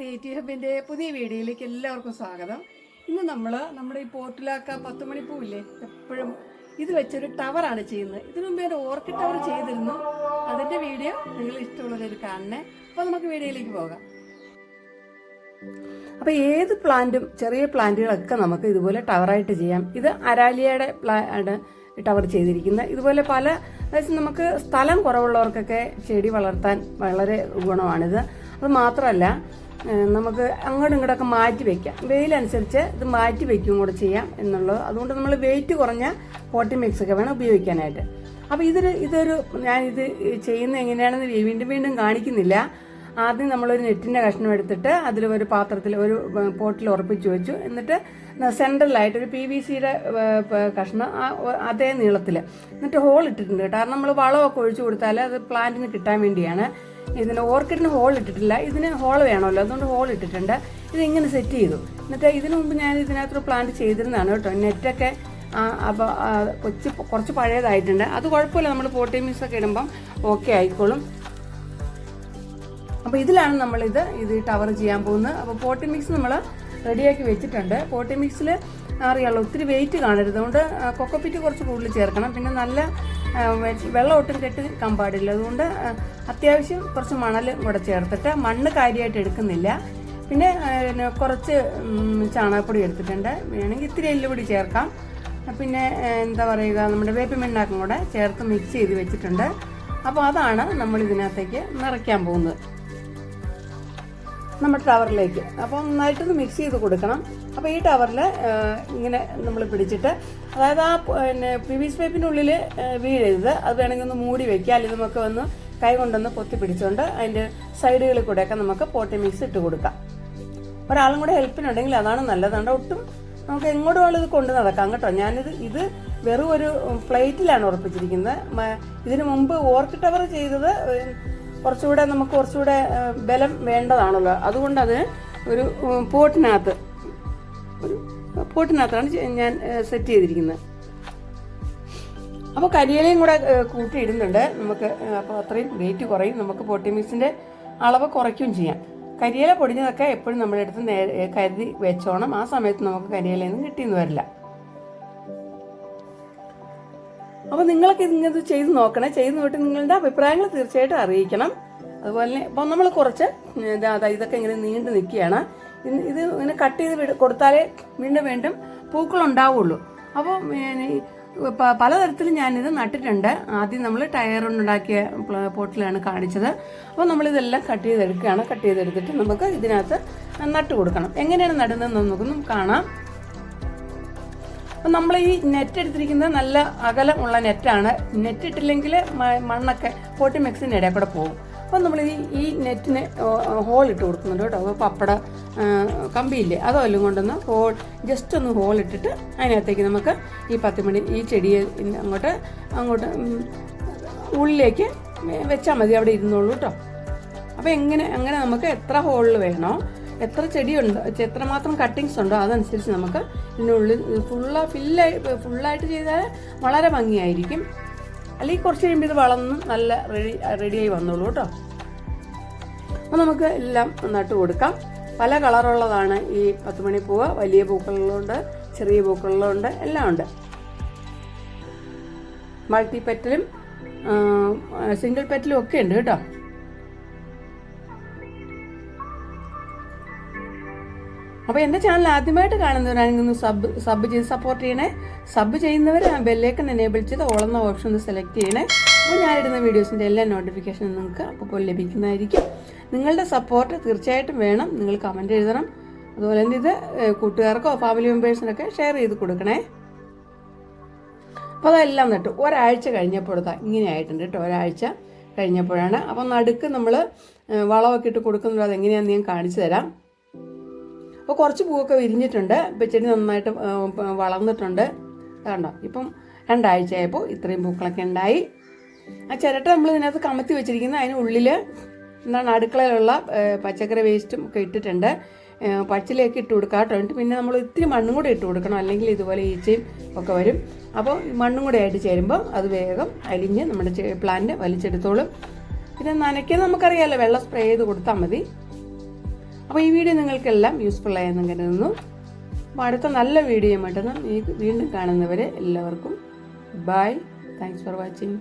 Creative ഹബിൻ്റെ പുതിയ വീഡിയോയിലേക്ക് എല്ലാവർക്കും സ്വാഗതം. ഇന്ന് നമ്മുടെ ഈ പോർട്ടിലാക്ക 10 മണിപ്പൂവില്ലേ, എപ്പോഴും ഇത് വെച്ചൊരു ടവറാണ് ചെയ്യുന്നത്. ഇതിനു മുമ്പ് ഒരു ഓർക്കിഡ് ടവർ ചെയ്തിരുന്നു. അതിൻ്റെ വീഡിയോ നിങ്ങൾ ഇഷ്ടമുള്ളവർ കാണണേ. അപ്പോൾ നമുക്ക് വീഡിയോയിലേക്ക് പോകാം. അപ്പോൾ ഏത് പ്ലാന്റും ചെറിയ പ്ലാന്റുകളൊക്കെ നമുക്ക് ഇതുപോലെ ടവറായിട്ട് ചെയ്യാം. ഇത് അരാലിയയുടെ ടവർ ചെയ്തിരിക്കുന്നത്. ഇതുപോലെ പല നമുക്ക് സ്ഥലം കുറവുള്ളവർക്കൊക്കെ ചെടി വളർത്താൻ വളരെ ഗുണമാണിത്. അത് മാത്രമല്ല, നമുക്ക് അങ്ങോട്ടും ഇങ്ങോട്ടൊക്കെ മാറ്റി വയ്ക്കാം. വെയിലനുസരിച്ച് ഇത് മാറ്റി വയ്ക്കുകയും കൂടെ ചെയ്യാം എന്നുള്ളത്. അതുകൊണ്ട് നമ്മൾ വെയിറ്റ് കുറഞ്ഞ പോട്ടി മിക്സ് ഒക്കെ വേണം ഉപയോഗിക്കാനായിട്ട്. അപ്പോൾ ഞാനിത് ചെയ്യുന്നത് എങ്ങനെയാണെന്ന് വീണ്ടും കാണിക്കുന്നില്ല. ആദ്യം നമ്മളൊരു നെറ്റിൻ്റെ കഷ്ണം എടുത്തിട്ട് അതിൽ ഒരു പാത്രത്തിൽ ഒരു പോട്ടിൽ ഉറപ്പിച്ച് വെച്ചു. എന്നിട്ട് സെൻട്രലായിട്ട് ഒരു PVC കഷ്ണം അതേ നീളത്തിൽ എന്നിട്ട് ഹോൾ ഇട്ടിട്ടുണ്ട്. കാരണം നമ്മൾ വളമൊക്കെ ഒഴിച്ചു കൊടുത്താൽ അത് പ്ലാന്റിന് കിട്ടാൻ വേണ്ടിയാണ്. ഇതിന് ഓർക്കിഡിന് ഹോൾ ഇട്ടിട്ടില്ല, ഇതിന് ഹോൾ വേണമല്ലോ, അതുകൊണ്ട് ഹോൾ ഇട്ടിട്ടുണ്ട്. ഇതിങ്ങനെ സെറ്റ് ചെയ്തു. എന്നിട്ട് ഇതിനു മുമ്പ് ഞാൻ ഇതിനകത്തൊരു പ്ലാന്റ് ചെയ്തിരുന്നതാണ് കേട്ടോ. നെറ്റൊക്കെ അപ്പോൾ കുറച്ച് പഴയതായിട്ടുണ്ട്. അത് കുഴപ്പമില്ല, നമ്മൾ പോട്ടി മിക്സ് ഒക്കെ ഇടുമ്പം ഓക്കെ ആയിക്കോളും. അപ്പോൾ ഇതിലാണ് നമ്മളിത് ടവർ ചെയ്യാൻ പോകുന്നത്. അപ്പോൾ പോട്ടി മിക്സ് നമ്മൾ റെഡിയാക്കി വെച്ചിട്ടുണ്ട്. പോട്ടി മിക്സിൽ അറിയാമല്ലോ, ഒത്തിരി വെയിറ്റ് കാണരുത്. അതുകൊണ്ട് കൊക്കോപ്പിറ്റ് കുറച്ച് കൂടുതൽ ചേർക്കണം. പിന്നെ നല്ല വെള്ളം ഒട്ടും കെട്ടിക്കാൻ പാടില്ല. അതുകൊണ്ട് അത്യാവശ്യം കുറച്ച് മണൽ കൂടെ ചേർത്തിട്ട്, മണ്ണ് കാര്യമായിട്ട് എടുക്കുന്നില്ല. പിന്നെ കുറച്ച് ചാണകപ്പൊടി എടുത്തിട്ടുണ്ട്. വേണമെങ്കിൽ ഇത്തിരി എല്ലുപൊടി ചേർക്കാം. പിന്നെ എന്താ പറയുക, നമ്മുടെ വേപ്പിമെണ്ണാക്കും കൂടെ ചേർത്ത് മിക്സ് ചെയ്ത് വെച്ചിട്ടുണ്ട്. അപ്പോൾ അതാണ് നമ്മൾ ഇതിനകത്തേക്ക് നിറയ്ക്കാൻ പോകുന്നത് നമ്മുടെ ടവറിലേക്ക്. അപ്പോൾ നന്നായിട്ടൊന്ന് മിക്സ് ചെയ്ത് കൊടുക്കണം. അപ്പോൾ ഈ ടവറിൽ ഇങ്ങനെ നമ്മൾ പിടിച്ചിട്ട്, അതായത് PVC പൈപ്പിൻ്റെ ഉള്ളിൽ വീഴരുത്. അത് വേണമെങ്കിൽ ഒന്ന് മൂടി വയ്ക്കുക. അല്ലെങ്കിൽ നമുക്ക് വന്ന് കൈ കൊണ്ടൊന്ന് പൊത്തി പിടിച്ചുകൊണ്ട് അതിൻ്റെ സൈഡുകളിൽ കൂടെയൊക്കെ നമുക്ക് പോട്ടി മിക്സ് ഇട്ട് കൊടുക്കാം. ഒരാളും കൂടെ ഹെൽപ്പിനുണ്ടെങ്കിൽ അതാണ് നല്ലതാണ്. ഒട്ടും നമുക്ക് എങ്ങോട്ടും ഇത് കൊണ്ട് നടക്കാം കേട്ടോ. ഇത് വെറും ഒരു പ്ലേറ്റിലാണ് ഉറപ്പിച്ചിരിക്കുന്നത്. ഇതിനു മുമ്പ് ഓർക്കിഡ് ടവർ ചെയ്തത് നമുക്ക് കുറച്ചുകൂടെ ബലം വേണ്ടതാണല്ലോ. അതുകൊണ്ട് അത് ഒരു പോട്ടിനകത്താണ് ഞാൻ സെറ്റ് ചെയ്തിരിക്കുന്നത്. അപ്പോൾ കരിയിലയും കൂടെ കൂട്ടിയിടുന്നുണ്ട് നമുക്ക്. അപ്പോൾ അത്രയും വെയിറ്റ് കുറയും, നമുക്ക് പോട്ടി മിക്സിൻ്റെ അളവ് കുറയ്ക്കുകയും ചെയ്യാം. കരിയില പൊടിഞ്ഞതൊക്കെ എപ്പോഴും നമ്മളെടുത്ത് കരുതി വെച്ചോണം. ആ സമയത്ത് നമുക്ക് കരിയിലയൊന്നും കിട്ടിയെന്ന് വരില്ല. അപ്പോൾ നിങ്ങളൊക്കെ ഇങ്ങനെ ചെയ്ത് നോക്കണേ. ചെയ്ത് നോക്കിയിട്ട് നിങ്ങളുടെ അഭിപ്രായങ്ങൾ തീർച്ചയായിട്ടും അറിയിക്കണം. അതുപോലെ ഇപ്പോൾ നമ്മൾ കുറച്ച് ഇതൊക്കെ ഇങ്ങനെ നീണ്ടു നിൽക്കുകയാണ്. ഇത് ഇങ്ങനെ കട്ട് ചെയ്ത് കൊടുത്താലേ വീണ്ടും പൂക്കളുണ്ടാവുള്ളൂ. അപ്പോൾ പലതരത്തിലും ഞാനിത് നട്ടിട്ടുണ്ട്. ആദ്യം നമ്മൾ ടയർ കൊണ്ടുണ്ടാക്കിയ പോട്ടിലാണ് കാണിച്ചത്. അപ്പോൾ നമ്മളിതെല്ലാം കട്ട് ചെയ്തെടുക്കുകയാണ്. കട്ട് ചെയ്തെടുത്തിട്ട് നമുക്ക് ഇതിനകത്ത് നട്ട് കൊടുക്കണം. എങ്ങനെയാണ് നടുന്നതെന്ന് നമുക്കൊന്നും കാണാം. അപ്പം നമ്മൾ ഈ നെറ്റ് എടുത്തിരിക്കുന്നത് നല്ല അകലമുള്ള നെറ്റാണ്. നെറ്റ് ഇട്ടില്ലെങ്കിൽ മണ്ണൊക്കെ പോട്ടി മിക്സിൻ്റെ ഇടയിൽ കൂടെ പോകും. അപ്പം നമ്മൾ ഈ നെറ്റിന് ഹോൾ ഇട്ട് കൊടുക്കുന്നുണ്ട് കേട്ടോ. അപ്പോൾ പപ്പട കമ്പിയില്ലേ, അതെല്ലാം കൊണ്ടൊന്ന് ജസ്റ്റ് ഒന്ന് ഹോൾ ഇട്ടിട്ട് അതിനകത്തേക്ക് നമുക്ക് ഈ 10 മണി ഈ ചെടിയെ അങ്ങോട്ട് ഉള്ളിലേക്ക് വെച്ചാൽ മതി. അവിടെ ഇരുന്നോളൂ കേട്ടോ. അപ്പോൾ അങ്ങനെ നമുക്ക് എത്ര ഹോളിൽ വേണോ, എത്ര ചെടിയുണ്ടോ, എത്രമാത്രം കട്ടിങ്സ് ഉണ്ടോ അതനുസരിച്ച് നമുക്ക് ഇതിനുള്ളിൽ ഫുള്ളായിട്ട് ചെയ്താൽ വളരെ ഭംഗിയായിരിക്കും. അല്ലെങ്കിൽ കുറച്ച് കഴിയുമ്പോൾ ഇത് വളർന്ന് നല്ല റെഡിയായി വന്നോളൂ കേട്ടോ. അപ്പോൾ നമുക്ക് എല്ലാം നട്ട് കൊടുക്കാം. പല കളറുള്ളതാണ് ഈ 10 മണിപ്പൂവ്. വലിയ പൂക്കളുണ്ട്, ചെറിയ പൂക്കളുണ്ട്, എല്ലാം ഉണ്ട്. മൾട്ടി പെറ്റലും സിംഗിൾ പെറ്റലും ഒക്കെ ഉണ്ട് കേട്ടോ. അപ്പോൾ എൻ്റെ ചാനൽ ആദ്യമായിട്ട് കാണുന്നവരാണെങ്കിൽ ഒന്ന് സബ് ചെയ്ത് സപ്പോർട്ട് ചെയ്യണേ. സബ് ചെയ്യുന്നവർ ബെല്ലൈക്കൺ എനേബിൾ ചെയ്ത് ഓളുന്ന ഓപ്ഷൻ ഒന്ന് സെലക്ട് ചെയ്യണേ. അപ്പോൾ ഞാനിടുന്ന വീഡിയോസിൻ്റെ എല്ലാ നോട്ടിഫിക്കേഷനും നിങ്ങൾക്ക് അപ്പോൾ ലഭിക്കുന്നതായിരിക്കും. നിങ്ങളുടെ സപ്പോർട്ട് തീർച്ചയായിട്ടും വേണം. നിങ്ങൾ കമൻറ്റ് എഴുതണം. അതുപോലെ തന്നെ ഇത് കൂട്ടുകാർക്കോ ഫാമിലി മെമ്പേഴ്സിനൊക്കെ ഷെയർ ചെയ്ത് കൊടുക്കണേ. അപ്പോൾ അതെല്ലാം നട്ടു. ഒരാഴ്ച കഴിഞ്ഞപ്പോൾ ഇങ്ങനെ ആയിട്ടുണ്ട് കേട്ടോ. ഒരാഴ്ച കഴിഞ്ഞപ്പോഴാണ്. അപ്പം നടുക്ക് നമ്മൾ വളമൊക്കെ ഇട്ട് കൊടുക്കുന്നത് അതെങ്ങനെയാണെന്ന് ഞാൻ കാണിച്ചു തരാം. അപ്പോൾ കുറച്ച് പൂവൊക്കെ വിരിഞ്ഞിട്ടുണ്ട്. ഇപ്പം ചെടി നന്നായിട്ട് വളർന്നിട്ടുണ്ട്. കണ്ടോ, ഇപ്പം 2 ആഴ്ചയായപ്പോൾ ഇത്രയും പൂക്കളൊക്കെ ഉണ്ടായി. ആ ചിരട്ട നമ്മൾ ഇതിനകത്ത് കമത്തി വെച്ചിരിക്കുന്നത് അതിന് ഉള്ളിൽ അടുക്കളയിലുള്ള പച്ചക്കറി വേസ്റ്റും ഒക്കെ ഇട്ടിട്ടുണ്ട്. പച്ചിലയൊക്കെ ഇട്ട് കൊടുക്കാം കേട്ടോ. എന്നിട്ട് പിന്നെ നമ്മൾ ഇത്തിരി മണ്ണും കൂടെ ഇട്ട് കൊടുക്കണം, അല്ലെങ്കിൽ ഇതുപോലെ ഈച്ചയും ഒക്കെ വരും. അപ്പോൾ മണ്ണും കൂടെ ആയിട്ട് ചേരുമ്പോൾ അത് വേഗം അലിഞ്ഞ് നമ്മുടെ പ്ലാന്റ് വലിച്ചെടുത്തോളും. പിന്നെ നനയ്ക്കാൻ നമുക്കറിയാമല്ലോ, വെള്ളം സ്പ്രേ ചെയ്ത് കൊടുത്താൽ മതി. അപ്പോൾ ഈ വീഡിയോ നിങ്ങൾക്കെല്ലാം യൂസ്ഫുൾ ആയെന്ന് കരുതുന്നു. അപ്പോൾ അടുത്ത നല്ല വീഡിയോ വീണ്ടും കാണുന്നവരെ എല്ലാവർക്കും ബൈ. Thanks for watching.